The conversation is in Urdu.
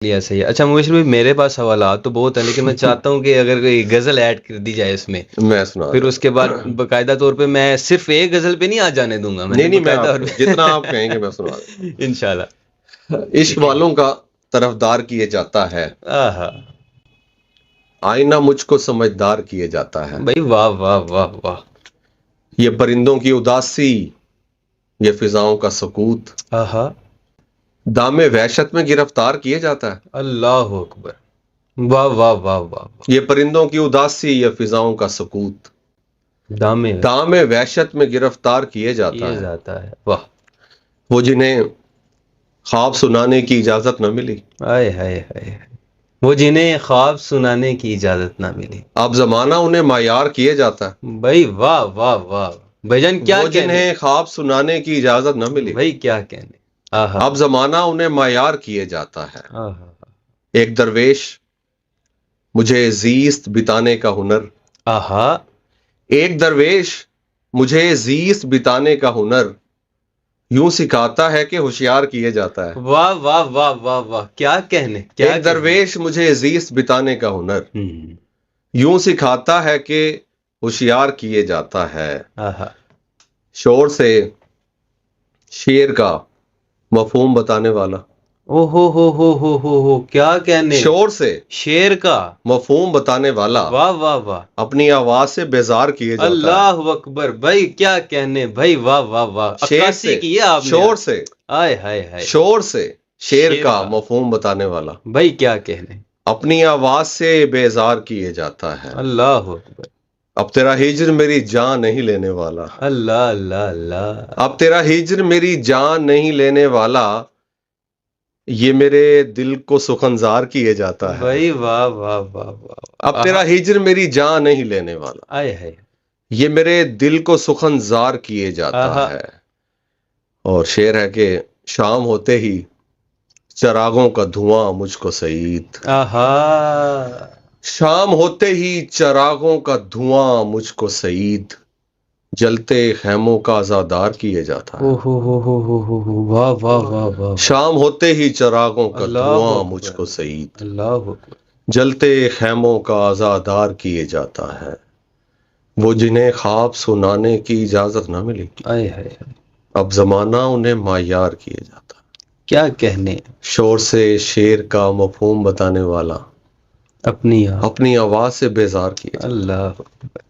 لیا صحیح ہے۔ اچھا مبشر بھائی، میرے پاس سوالات تو بہت ہیں، لیکن میں چاہتا ہوں کہ اگر کوئی غزل ایڈ کر دی جائے اس میں، میں سنا پھر اس کے بعد باقاعدہ طور پہ میں صرف ایک غزل پہ نہیں آ جانے دوں گا، نہیں میں باقاعدہ آپ جتنا آپ کہیں گے میں سنا دوں انشاءاللہ۔ عشق والوں کا طرفدار کیے جاتا ہے، آہا آئینہ مجھ کو سمجھدار کیے جاتا ہے، بھائی واہ واہ واہ واہ، یہ پرندوں کی اداسی، یہ فضاؤں کا سکوت، آہا دام وحشت میں گرفتار کیے جاتا ہے، اللہ اکبر، واہ واہ واہ واہ، یہ پرندوں کی اداسی، یہ فضاؤں کا سکوت، دامے دام وحشت میں گرفتار کیے جاتا ہے، ہے، واہ، وہ جنہیں خواب سنانے کی اجازت نہ ملی، ہائے ہائے ہائے، وہ جنہیں خواب سنانے کی اجازت نہ ملی، اب زمانہ انہیں معیار کیے جاتا ہے، بھائی واہ واہ واہ، بھائی جان کیا وہ کہنے، جنہیں خواب سنانے کی اجازت نہ ملی، بھائی کیا کہنے، آہا اب زمانہ انہیں معیار کیے جاتا ہے، آہا ایک درویش مجھے زیست بتانے کا ہنر، آہا، ایک درویش مجھے زیست بتانے کا ہنر یوں سکھاتا ہے کہ ہوشیار کیے جاتا ہے، واہ واہ واہ واہ واہ، کیا کہنے، کیا ایک درویش مجھے زیست بتانے کا ہنر کہنے، یوں سکھاتا ہے کہ ہوشیار کیے جاتا ہے، آہا، شور سے شعر کا مفہوم بتانے والا، او ہو، کیا کہنے، شور سے شیر کا، مفہوم بتانے والا واہ واہ واہ، اپنی آواز سے بیزار کیے جاتا ہے، اللہ اکبر، بھائی کیا کہنے، بھائی واہ واہ واہ، شیر عکاسی سے کی ہے آپ نے، شور سے آئے ہائے ہائے، شور سے شعر شعر کا کا مفہوم بتانے والا بھائی کیا کہنے، اپنی آواز سے بیزار کیے جاتا ہے، اللہ اکبر، اب تیرا ہجر میری جان نہیں لینے والا، اللہ اللہ اللہ، اب تیرا ہجر میری جان نہیں لینے والا، یہ میرے دل کو سخنزار کیے جاتا ہے، بھائی واہ واہ واہ واہ، اب تیرا ہجر میری جان نہیں لینے والا، آئے ہے، یہ میرے دل کو سخنزار کیے جاتا آہا، ہے، اور شعر ہے کہ شام ہوتے ہی چراغوں کا دھواں مجھ کو سعید، آہا، شام ہوتے ہی چراغوں کا دھواں مجھ کو سعید، جلتے خیموں کا عزادار کیے جاتا ہے، او ہو، واہ واہ واہ واہ، شام ہوتے ہی چراغوں کا اللہ دھواں اکبر، مجھ کو سعید، اللہ اکبر، جلتے خیموں کا عزادار کیے جاتا ہے، وہ جنہیں خواب سنانے کی اجازت نہ ملی، آئے ہے، اب زمانہ انہیں معیار کیے جاتا ہے، کیا کہنے، شور سے شعر کا مفہوم بتانے والا اپنی اپنی آواز سے بیزار کیے جاتا ہے، اللہ اکبر،